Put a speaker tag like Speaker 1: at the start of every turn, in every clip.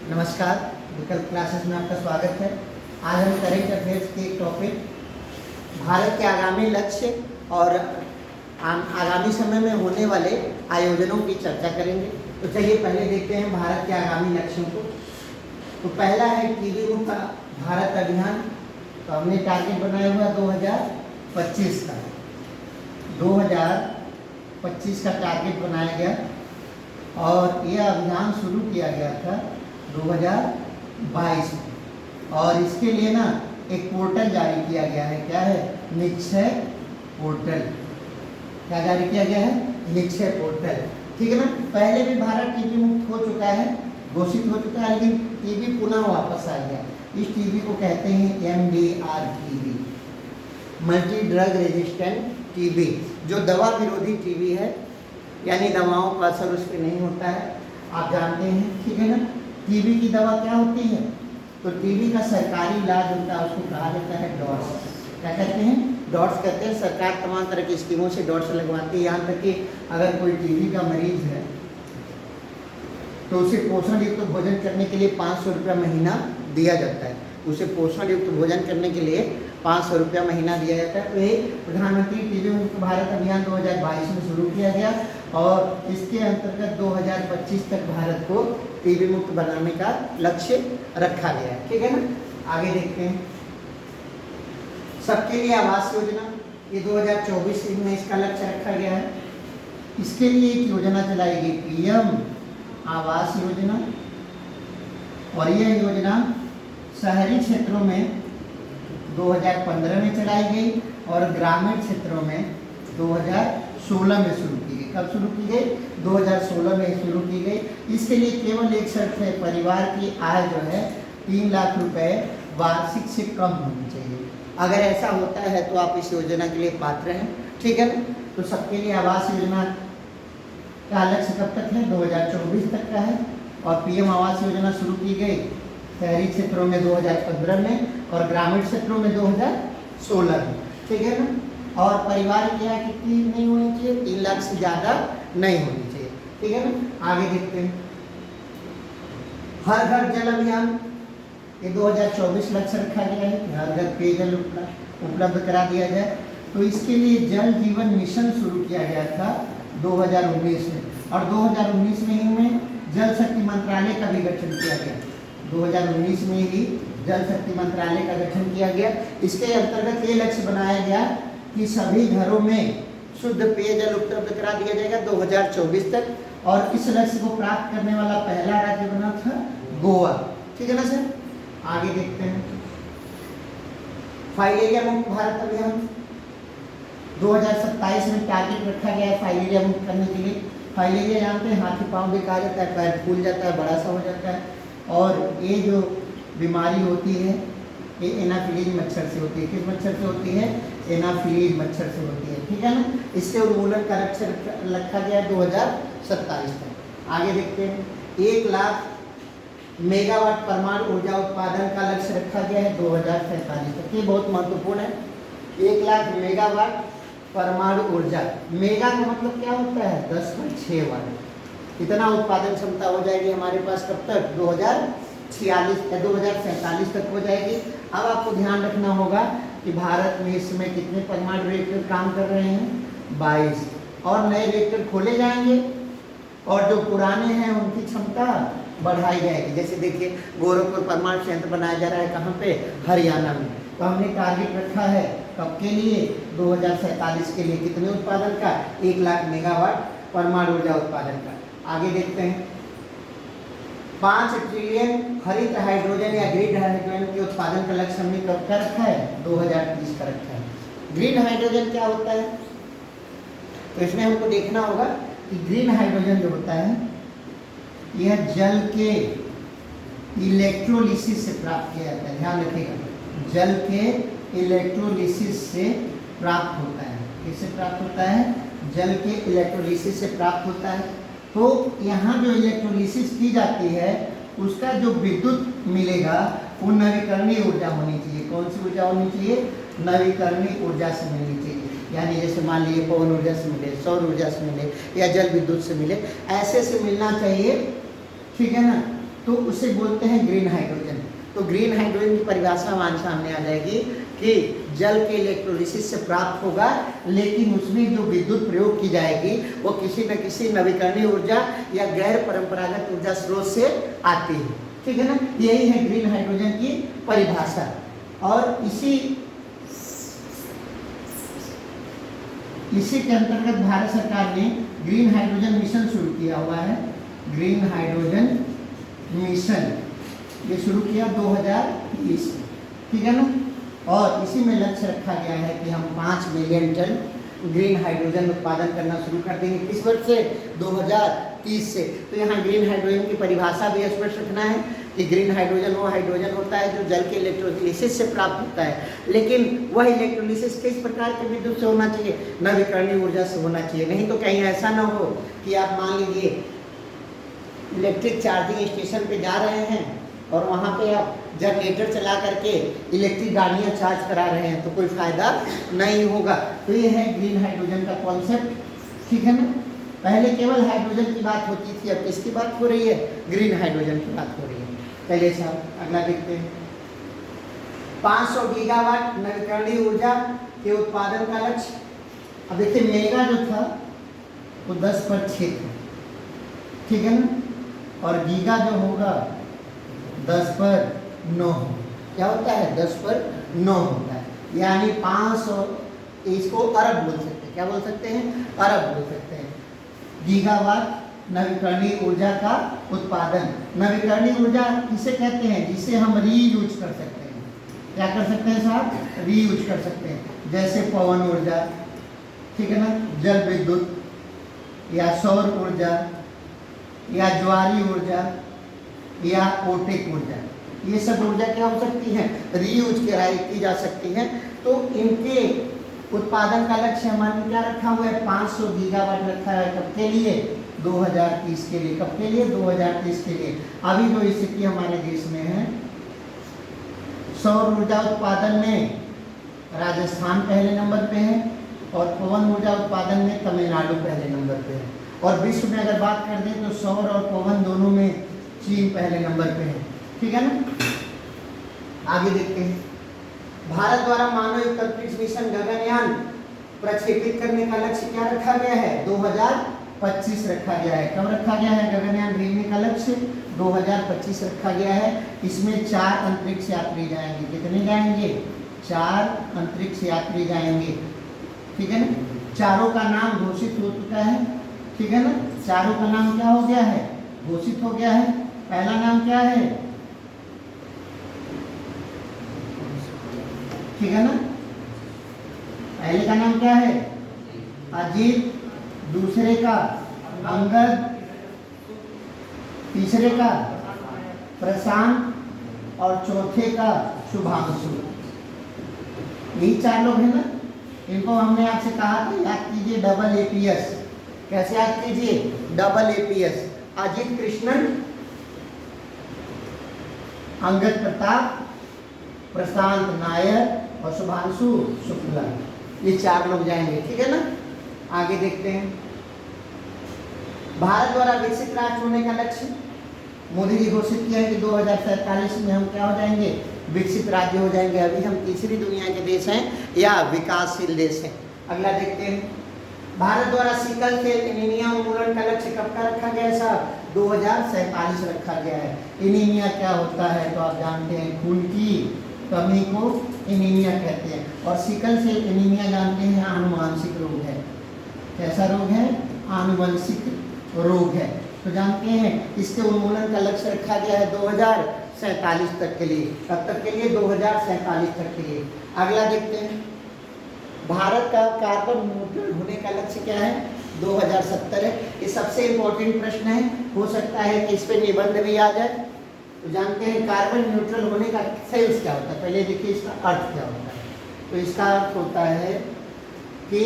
Speaker 1: नमस्कार, विकल्प क्लासेस में आपका स्वागत है। आज हम करेंट अफेयर्स के एक टॉपिक भारत के आगामी लक्ष्य और आगामी समय में होने वाले आयोजनों की चर्चा करेंगे। तो चलिए पहले देखते हैं भारत के आगामी लक्ष्यों को। तो पहला है टीबी मुक्त भारत अभियान। तो हमने टारगेट बनाया हुआ 2025 का 2025 का टारगेट बनाया गया और यह अभियान शुरू किया गया था 2022 में। और इसके लिए ना एक पोर्टल जारी किया गया है। क्या है? निक्षय पोर्टल। क्या जारी किया गया है? निक्षय पोर्टल। ठीक है ना। पहले भी भारत टीबी मुक्त हो चुका है, घोषित हो चुका है, लेकिन टीबी पुनः वापस आ गया। इस टीबी को कहते हैं MDR TB, multi drug resistant TB, जो दवा विरोधी टीबी है, यानी दवाओं का असर उस पर नहीं होता है। आप जानते हैं, ठीक है ना। टीबी की दवा क्या होती है? तो टीबी का सरकारी इलाज होता है, उसको कहा जाता है डॉट्स। क्या कहते हैं? डॉट्स कहते हैं। सरकार तमाम तरह की स्कीमों से डॉट्स लगवाती है। यहाँ तक कि अगर कोई टीबी का मरीज है तो उसे पोषण युक्त भोजन करने के लिए 500 रुपया महीना दिया जाता है। उसे पोषण युक्त भोजन करने के लिए 500 रुपया महीना दिया जाता है। तो ये प्रधानमंत्री टीबी मुक्त भारत अभियान 2022 में शुरू किया गया और इसके अंतर्गत 2025 तक भारत को टीबी मुक्त बनाने का लक्ष्य रखा गया है। ठीक है ना। आगे देखते हैं। सबके लिए आवास योजना, ये 2024 में इसका लक्ष्य रखा गया है। इसके लिए एक योजना चलाई गई, PM आवास योजना, और यह योजना शहरी क्षेत्रों में 2015 में चलाई गई और ग्रामीण क्षेत्रों में 2016 में शुरू की गई। कब शुरू की गई? 2016 में शुरू की गई। इसके लिए केवल एक शर्त है, परिवार की आय जो है 3 लाख रुपए वार्षिक से कम होनी चाहिए। अगर ऐसा होता है तो आप इस योजना के लिए पात्र हैं। ठीक है ना। तो सबके लिए आवास योजना का लक्ष्य कब तक है? 2024 तक का है। और PM आवास योजना शुरू की गई शहरी क्षेत्रों में 2015 में और ग्रामीण क्षेत्रों में 2016 में। ठीक है ना। और परिवार की आय कितनी नहीं होनी चाहिए? 3 लाख से ज़्यादा नहीं होनी चाहिए। ठीक है ना। आगे देखते हैं। हर घर जल अभियान, ये 2024 लक्ष्य रखा गया है कि हर घर पेयजल उपलब्ध करा दिया जाए। तो इसके लिए जल जीवन मिशन शुरू किया गया था 2019 में, और 2019 में ही में जल शक्ति मंत्रालय का भी गठन किया गया। 2019 में ही जल शक्ति मंत्रालय का गठन किया गया। इसके अंतर्गत ये लक्ष्य बनाया गया कि सभी घरों में शुद्ध पेयजल उपलब्ध करा दिया जाएगा 2024 तक। और इस लक्ष्य को प्राप्त करने वाला पहला राज्य बना था गोवा। ठीक है ना सर। आगे देखते हैं। फाइलेरिया मुक्त भारत अभियान 2027 में टारगेट रखा गया है फाइलेरिया मुक्त करने के लिए। फाइलेरिया जानते हैं, हाथी पांव बेकार जाता है, पैर फूल जाता है, बड़ा सा हो जाता है। और ये जो बीमारी होती है ये एनाफिलीज मच्छर से होती है। किस मच्छर से होती है? एनाफिलीज मच्छर से होती है। ठीक है ना। इससे उन्मूलन का लक्ष्य रखा गया है 2027 तक। आगे देखते हैं। 1 लाख मेगावाट परमाणु ऊर्जा उत्पादन का लक्ष्य रखा गया है 2047 तक। ये बहुत महत्वपूर्ण है। 1 लाख मेगावाट परमाणु ऊर्जा। मेगा का मतलब क्या होता है? 10/6 वाट। इतना उत्पादन क्षमता हो जाएगी हमारे पास कब तक? 2046 या 2047 तक हो जाएगी। अब आपको ध्यान रखना होगा कि भारत में इस समय कितने परमाणु रिएक्टर काम कर रहे हैं? 22। और नए रिएक्टर खोले जाएंगे और जो पुराने हैं उनकी क्षमता बढ़ाई जाएगी। जैसे देखिए गोरखपुर परमाणु संयंत्र बनाया जा रहा है, कहाँ पे? हरियाणा में। तो हमने टारगेट रखा है कब के लिए? 2047 के लिए। कितने उत्पादन का? 1 लाख मेगावाट परमाणु ऊर्जा उत्पादन का। आगे देखते हैं। 5 ट्रिलियन हरित हाइड्रोजन या ग्रीन हाइड्रोजन के उत्पादन का लक्ष्य हमने कब का रखा है? 2030 का रखा है। ग्रीन हाइड्रोजन क्या होता है? तो इसमें हमको देखना होगा कि ग्रीन हाइड्रोजन जो होता है यह जल के इलेक्ट्रोलिसिस से प्राप्त किया जाता है। ध्यान रखिएगा, जल के इलेक्ट्रोलिसिस से प्राप्त होता है। किससे प्राप्त होता है? जल के इलेक्ट्रोलिसिस से प्राप्त होता है। तो यहाँ जो इलेक्ट्रोलिसिस की जाती है उसका जो विद्युत मिलेगा वो नवीकरणीय ऊर्जा होनी चाहिए। कौन सी ऊर्जा होनी चाहिए? नवीकरणीय ऊर्जा से मिलनी चाहिए। यानी जैसे मान लीजिए पवन ऊर्जा से मिले, सौर ऊर्जा से मिले या जल विद्युत से मिले, ऐसे से मिलना चाहिए। ठीक है ना। तो उसे बोलते हैं ग्रीन हाइड्रोजन। तो ग्रीन हाइड्रोजन की परिभाषा हमारे सामने आ जाएगी कि जल के इलेक्ट्रोलिसिस से प्राप्त होगा, लेकिन उसमें जो विद्युत प्रयोग की जाएगी वो किसी न किसी नवीकरणीय ऊर्जा या गैर परंपरागत ऊर्जा स्रोत से आती है। ठीक है ना, यही है ग्रीन हाइड्रोजन की परिभाषा। और इसी के अंतर्गत भारत सरकार ने ग्रीन हाइड्रोजन मिशन शुरू किया हुआ है। ग्रीन हाइड्रोजन मिशन ये शुरू किया 2020, ठीक है ना। और इसी में लक्ष्य रखा गया है कि हम 5 मिलियन टन ग्रीन हाइड्रोजन उत्पादन करना शुरू कर देंगे। किस वर्ष से? 2030 से। तो यहाँ ग्रीन हाइड्रोजन की परिभाषा भी स्पष्ट रखना है कि ग्रीन हाइड्रोजन वो हाइड्रोजन होता है जो जल के इलेक्ट्रोलिसिस से प्राप्त होता है, लेकिन वह इलेक्ट्रोलिसिस किस प्रकार के विद्युत से होना चाहिए? नवीकरणीय ऊर्जा से होना चाहिए। नहीं तो कहीं ऐसा ना हो कि आप मान लीजिए इलेक्ट्रिक चार्जिंग स्टेशन पे जा रहे हैं और वहाँ पे आप जनरेटर चला करके इलेक्ट्रिक गाड़ियाँ चार्ज करा रहे हैं, तो कोई फायदा नहीं होगा। तो ये है ग्रीन हाइड्रोजन का कॉन्सेप्ट, ठीक है ना। पहले केवल हाइड्रोजन की बात होती थी, अब किसकी बात हो रही है? ग्रीन हाइड्रोजन की बात हो रही है। चलिए साहब अगला देखते हैं। 500 गीगावाट नवीकरणीय ऊर्जा के उत्पादन का लक्ष्य। अब देखिए मेगा जो था वो 10 पर 6 था, ठीक है ना, और गीगा जो होगा 10 पर 9। क्या होता है? 10 पर 9 होता है, यानी 500, इसको अरब बोल सकते हैं। क्या बोल सकते हैं? अरब बोल सकते हैं। गीगावाट नवीकरणीय ऊर्जा का उत्पादन। नवीकरणीय ऊर्जा किसे कहते हैं? जिसे हम रीयूज कर सकते हैं। क्या कर सकते हैं साहब? रीयूज कर सकते हैं। जैसे पवन ऊर्जा, ठीक है ना, जल विद्युत या सौर ऊर्जा या ज्वारी ऊर्जा या ओटेक ऊर्जा, ये सब ऊर्जा क्या हो सकती है? रीयूज की जा सकती है। तो इनके उत्पादन का लक्ष्य हमारे क्या रखा हुआ है? 500 गीगावाट रखा है। कब के लिए? 2030 के लिए। कब के लिए? 2030 के लिए। अभी जो स्थिति हमारे देश में है, सौर ऊर्जा उत्पादन में राजस्थान पहले नंबर पे है और पवन ऊर्जा उत्पादन में तमिलनाडु पहले नंबर पे है। और विश्व में अगर बात कर दें तो सौर और पवन दोनों में चीन पहले नंबर पे है, ठीक है ना। आगे देखते हैं। भारत द्वारा मानव अंतरिक्ष मिशन गगनयान प्रक्षेपित करने का लक्ष्य क्या रखा गया है? 2025 रखा गया है। कब रखा गया है? गगनयान भेजने का लक्ष्य 2025 रखा गया है। इसमें 4 अंतरिक्ष यात्री जाएंगे। कितने जाएंगे? 4 अंतरिक्ष यात्री जाएंगे, ठीक है ना। चारों का नाम घोषित हो चुका है, ठीक है ना। चारों का नाम क्या हो गया है? घोषित हो गया है। पहला नाम क्या है? ठीक है ना, पहले का नाम क्या है? अजीत, दूसरे का अंगद, तीसरे का प्रशांत और चौथे का शुभांशु। यही 4 लोग हैं ना। इनको हमने आपसे कहा था याद कीजिए डबल एपीएस। कैसे याद कीजिए? Double APS. अजीत कृष्णन, अंगद प्रताप, प्रशांत नायर और शुभांशु शुक्ला, ये 4 लोग जाएंगे, ठीक है ना। आगे देखते हैं। भारत द्वारा विकसित राष्ट्र होने का लक्ष्य मोदी जी घोषित किया है कि 2047 में हम क्या हो जाएंगे? विकसित राज्य हो जाएंगे। अभी हम तीसरी दुनिया के देश हैं या विकासशील देश हैं। अगला देखते हैं। भारत द्वारा सिकल सेल एनीमिया उन्मूलन का लक्ष्य कब का रखा गया है साहब? 2047 रखा गया है। एनीमिया क्या होता है? तो आप जानते हैं, खून की कमी को एनीमिया कहते हैं। और सिकल सेल एनीमिया जानते हैं आनुवंशिक रोग है। कैसा रोग है? आनुवंशिक रोग है। तो जानते हैं इसके उन्मूलन का लक्ष्य रखा गया है 2047 तक के लिए। कब तक के लिए? 2047 तक के लिए। अगला देखते हैं। भारत का कार्बन न्यूट्रल होने का लक्ष्य क्या है? 2070 है। ये सबसे इम्पोर्टेंट प्रश्न है, हो सकता है कि इस पे निबंध भी आ जाए। तो जानते हैं कार्बन न्यूट्रल होने का सेंस क्या होता है? पहले देखिए इसका अर्थ क्या होता है। तो इसका अर्थ होता है कि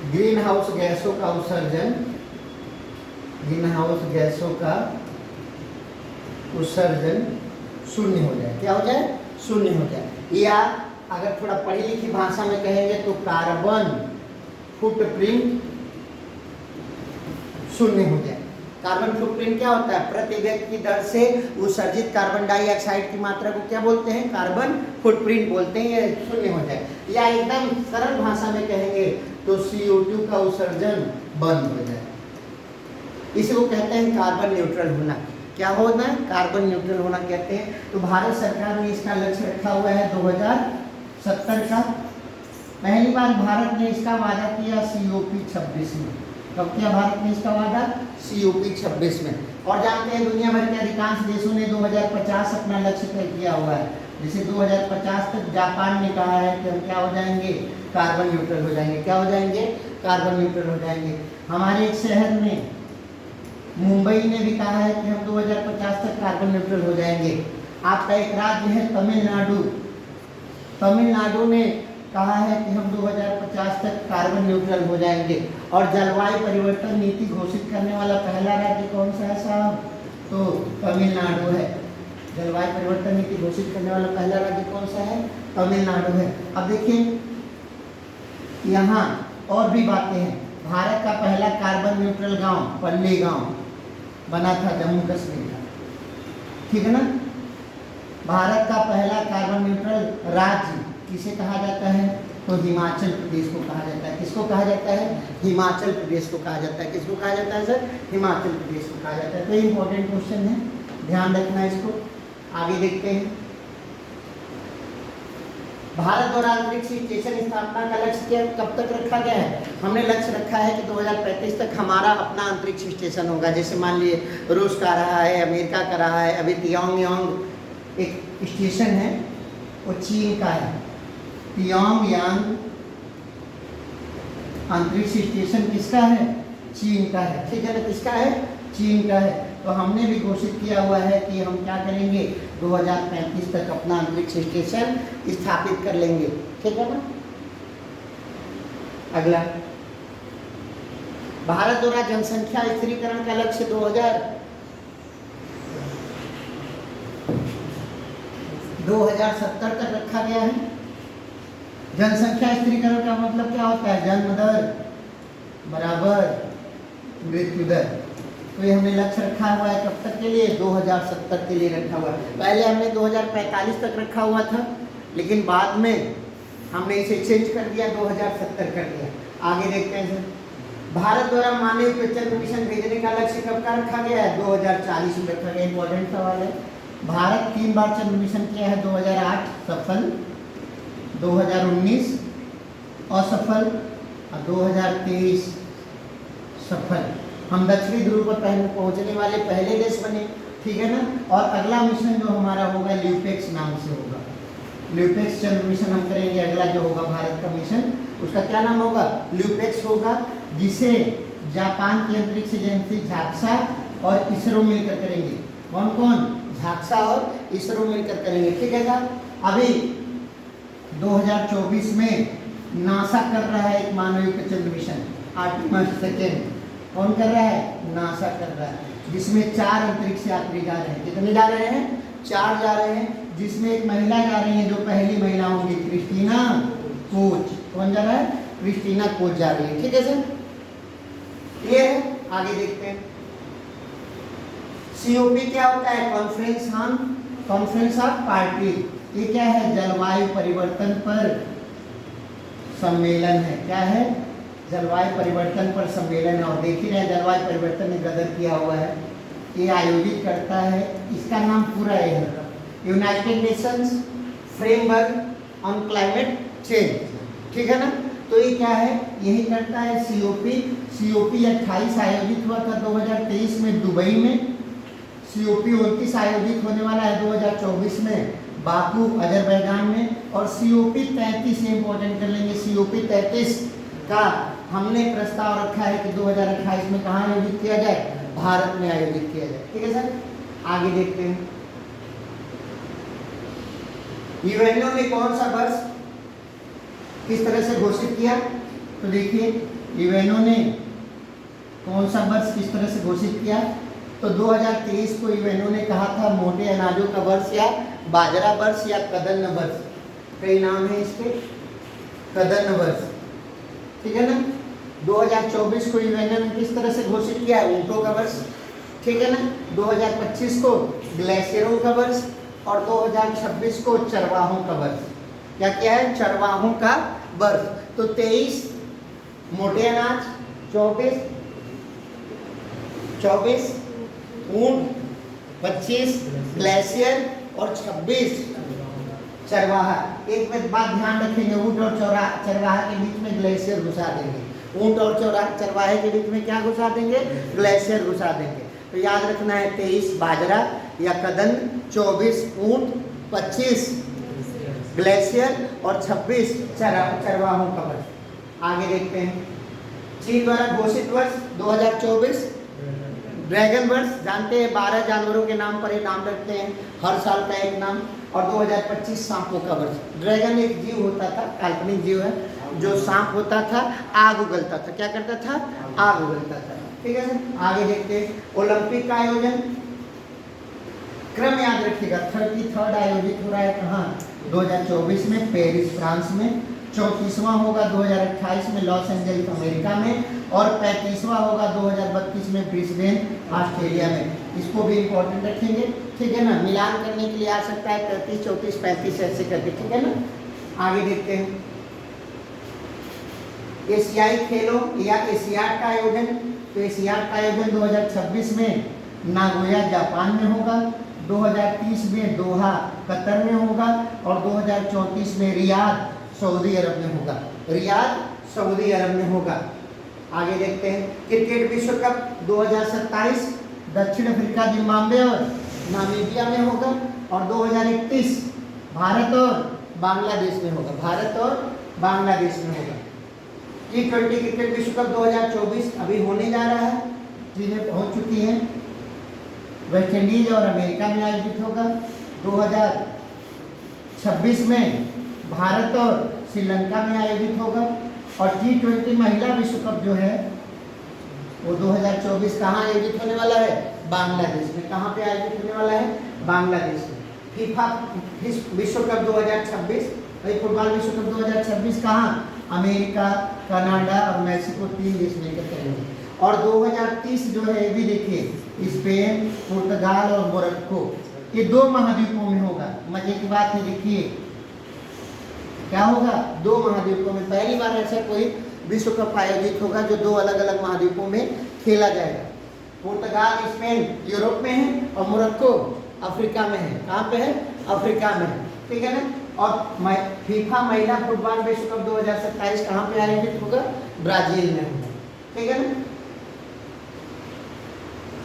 Speaker 1: ग्रीन हाउस गैसों का उत्सर्जन, ग्रीन हाउस गैसों का उत्सर्जन शून्य हो जाए। क्या हो जाए? शून्य हो जाए। या अगर थोड़ा पढ़ी लिखी भाषा में कहेंगे तो कार्बन फुटप्रिंट शून्य हो जाए। कार्बन फुटप्रिंट क्या होता है? प्रति व्यक्ति की दर से उत्सर्जित कार्बन डाइऑक्साइड की मात्रा को क्या बोलते हैं? कार्बन फुटप्रिंट बोलते हैं। ये शून्य हो जाए, या एकदम सरल भाषा में कहेंगे तो CO2 का उत्सर्जन बंद हो जाए। इसको कहते हैं कार्बन न्यूट्रल होना। क्या होना है? कार्बन न्यूट्रल होना कहते हैं। तो भारत सरकार ने इसका लक्ष्य रखा हुआ है 2070 का। पहली बार भारत ने इसका वादा किया COP26 में। कब किया भारत ने इसका वादा? COP26 में। और जानते हैं दुनिया भर के अधिकांश देशों ने 2050 अपना लक्ष्य तय किया हुआ है। जैसे 2050 तक जापान ने कहा है कि हम क्या हो जाएंगे? कार्बन न्यूट्रल हो जाएंगे। क्या हो जाएंगे? कार्बन न्यूट्रल हो जाएंगे। हमारे एक शहर में मुंबई ने भी कहा है कि हम 2050 तक कार्बन न्यूट्रल हो जाएंगे। आपका एक राज्य है तमिलनाडु। तमिलनाडु ने कहा है कि हम 2050 तक कार्बन न्यूट्रल हो जाएंगे। और जलवायु परिवर्तन नीति घोषित करने वाला पहला राज्य कौन सा है साहब? तो तमिलनाडु है। जलवायु परिवर्तन नीति घोषित करने वाला पहला राज्य कौन सा है? तमिलनाडु है। अब देखिए यहाँ और भी बातें हैं। भारत का पहला कार्बन न्यूट्रल गांव पल्ली गांव बना था जम्मू कश्मीर का, ठीक है ना। भारत का पहला कार्बन न्यूट्रल राज्य किसे कहा जाता है? तो हिमाचल प्रदेश को कहा जाता है। किसको कहा जाता है? हिमाचल प्रदेश को कहा जाता है। किसको कहा जाता है सर? हिमाचल प्रदेश को कहा जाता है। तो इम्पोर्टेंट क्वेश्चन है, ध्यान रखना है इसको। आगे देखते हैं। भारत द्वारा अंतरिक्ष स्टेशन स्थापना का लक्ष्य कब तक रखा गया है? हमने लक्ष्य रखा है कि 2035 तक हमारा अपना अंतरिक्ष स्टेशन होगा। जैसे मान लीजिए रूस का रहा है, अमेरिका का रहा है। अभी तियोंग एक स्टेशन है, वो चीन का है। तियोंग अंतरिक्ष स्टेशन किसका है? चीन का है, ठीक है ना। किसका है? चीन का है। तो हमने भी घोषित किया हुआ है कि हम क्या करेंगे? 2035 तक अपना अंतरिक्ष स्टेशन स्थापित कर लेंगे, ठीक है ना। अगला, भारत द्वारा जनसंख्या स्थिरीकरण का लक्ष्य 2070 तक रखा गया है। जनसंख्या स्थिरीकरण का मतलब क्या होता है? जन्म दर बराबर मृत्यु दर। तो ये हमने लक्ष्य रखा हुआ है कब तक के लिए? 2070 के लिए रखा हुआ है। पहले हमने 2045 तक रखा हुआ था, लेकिन बाद में हमने इसे चेंज कर दिया, 2070 कर दिया। आगे देखते हैं सर। भारत द्वारा मानव पे चंद्र मिशन भेजने का लक्ष्य कब का रखा गया है? 2040 में रखा गया। इंपॉर्टेंट सवाल है। भारत 3 बार चंद्र मिशन किया है। 2008 सफल, 2019 असफल और 2023 सफल। हम दक्षिणी ध्रुव पर पहुंचने वाले पहले देश बने, ठीक है ना। और अगला मिशन जो हमारा होगा ल्यूपेक्स नाम से होगा। ल्यूपेक्स चंद्र मिशन हम करेंगे। अगला जो होगा भारत का मिशन, उसका क्या नाम होगा? ल्यूपेक्स होगा, जिसे जापान की अंतरिक्ष एजेंसी झाक्सा और इसरो मिलकर करेंगे। कौन कौन? झाक्सा और इसरो मिलकर करेंगे, ठीक है साहब। अभी 2024 में नासा कर रहा है एक मानवयुक्त चंद्र मिशन, आर्टेमिस सेकेंड। कौन कर रहा है? नासा कर रहा है, जिसमें 4 अंतरिक्ष यात्री जा रहे हैं। कितने जा रहे हैं? 4 जा रहे हैं, जिसमें एक महिला जा रही है जो पहली महिला होंगी, क्रिस्टीना कोच। कौन जा रहा है? क्रिस्टीना कोच जा रही है, ठीक है सर। क्लियर है? आगे देखते हैं। COP क्या होता है? Conference of party. ये क्या है? जलवायु परिवर्तन पर सम्मेलन है। क्या है? जलवायु परिवर्तन पर सम्मेलन है। और देख ही रहे जलवायु परिवर्तन ने गदर किया हुआ है। ये आयोजित करता है, इसका नाम पूरा है United Nations framework on climate change, ठीक है ना। तो ये क्या है? यही करता है COP 28 आयोजित हुआ था 2023 में दुबई में। COP 29 आयोजित होने वाला है 2024 में बाकू अजरबैजान में। और COP 33 इंपॉर्टेंट कर लेंगे। COP 33 का हमने प्रस्ताव रखा है कि 2028 में कहाँ आयोजित किया जाए? भारत में आयोजित किया जाए, ठीक है सर। आगे देखते हैं। यूएनओ ने कौन सा वर्ष किस तरह से घोषित किया? तो देखिए यूएनओ ने कौन सा वर्ष किस तरह से घोषित किया? तो 2023 को यूएनओ ने कहा था मोटे अनाजों का वर्ष, या बाजरा वर्ष, या कदन्न वर्ष। कई नाम है इसके। कदन्न वर्ष, ठीक है ना। 2024 को यूएनओ ने किस तरह से घोषित किया? ऊंटों का वर्ष। ठीक है ना। 2025 को ग्लेशियरों का वर्ष और 2026 को चरवाहों का वर्ष। क्या क्या है? चरवाहों का वर्ष। तो 23 मोटे अनाज, 24 ऊंट, 25 ग्लेशियर और 26 चरवाहा। एक बात ध्यान रखेंगे, ऊंट और चरवाहा के बीच में ग्लेशियर घुसा देंगे। ऊंट और चरवाहे के बीच में क्या घुसा देंगे? ग्लेशियर घुसा देंगे। तो याद रखना है 23 बाजरा या कदन, 24 ऊंट, 25 ग्लेशियर और 26 चरवाहों का वर्ष। आगे देखते हैं। चीन द्वारा घोषित वर्ष 2024 ड्रैगन वर्ष। जानते हैं 12 जानवरों के नाम पर ये नाम रखते हैं, हर साल का एक नाम। और 2025 सांपों का वर्ष। ड्रैगन एक जीव होता था, काल्पनिक जीव है, जो सांप होता था, आग उगलता था। क्या करता था? आग उगलता था। ठीक है सर। आगे देखते हैं। ओलंपिक का आयोजन, क्रम याद रखिएगा, 33rd आयोजित हो रहा है कहाँ? 2024 में पेरिस फ्रांस में। 34वां होगा 2028 में लॉस एंजल्स अमेरिका में। और 35वां होगा 2032 में ब्रिस्बेन ऑस्ट्रेलिया में। इसको भी इंपॉर्टेंट रखेंगे, ठीक है ना। मिलान करने के लिए आ सकता है 33, 34, 35 ऐसे करके, ठीक है ना। आगे देखते हैं। एशियाई खेलों या एशियाड का आयोजन। तो एशियाड का आयोजन 2026 में नागोया जापान में होगा, 2030 में दोहा कतर में होगा और 2034 में रियाद सऊदी अरब में होगा। रियाद सऊदी अरब में होगा। आगे देखते हैं। क्रिकेट विश्व कप 2027 दक्षिण अफ्रीका, जिम्बाब्वे और नामीबिया में होगा और 2031 भारत और बांग्लादेश में होगा। भारत और बांग्लादेश में होगा। T20 क्रिकेट विश्व कप 2024 अभी होने जा रहा है, चीजें पहुंच चुकी हैं। वेस्ट इंडीज और अमेरिका में आयोजित होगा। 2026 में भारत और श्रीलंका में आयोजित होगा। और T20 महिला विश्व कप जो है वो 2024 कहाँ आयोजित होने वाला है? बांग्लादेश में। कहाँ पे आयोजित होने वाला है? बांग्लादेश में। फीफा विश्व कप 2026, फुटबॉल विश्व कप 2026 कहाँ? अमेरिका, कनाडा और मैक्सिको 3 देश मिलकर करेंगे। और 2030 जो है ये भी देखिए, स्पेन, पुर्तगाल और मोरक्को, ये 2 महाद्वीपों में होगा। मजे की बात है, देखिए क्या होगा? 2 महाद्वीपों में पहली बार ऐसा कोई विश्व कप आयोजित होगा जो 2 अलग अलग महाद्वीपों में खेला जाएगा। पुर्तगाल, स्पेन यूरोप में है और मोरक्को अफ्रीका में है। कहाँ पे है? अफ्रीका में है, ठीक है ना। और फीफा महिला फुटबॉल विश्व कप 2027 कहाँ पे आयोजित होगा? ब्राजील में होगा, ठीक है ना।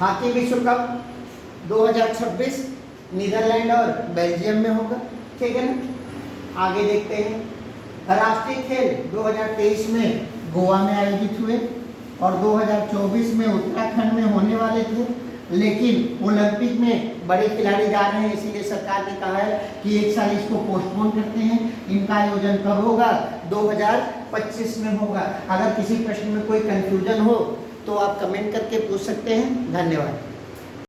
Speaker 1: हॉकी विश्व कप 2026 नीदरलैंड और बेल्जियम में होगा, ठीक है ना। आगे देखते हैं। राष्ट्रीय खेल 2023 में गोवा में आयोजित हुए और 2024 में उत्तराखंड में होने वाले थे, लेकिन ओलंपिक में बड़े खिलाड़ी जा रहे हैं, इसीलिए सरकार ने कहा है कि एक साल इसको पोस्टपोन करते हैं। इनका आयोजन कब होगा? 2025 में होगा। अगर किसी प्रश्न में कोई कंफ्यूजन हो तो आप कमेंट करके पूछ सकते हैं। धन्यवाद।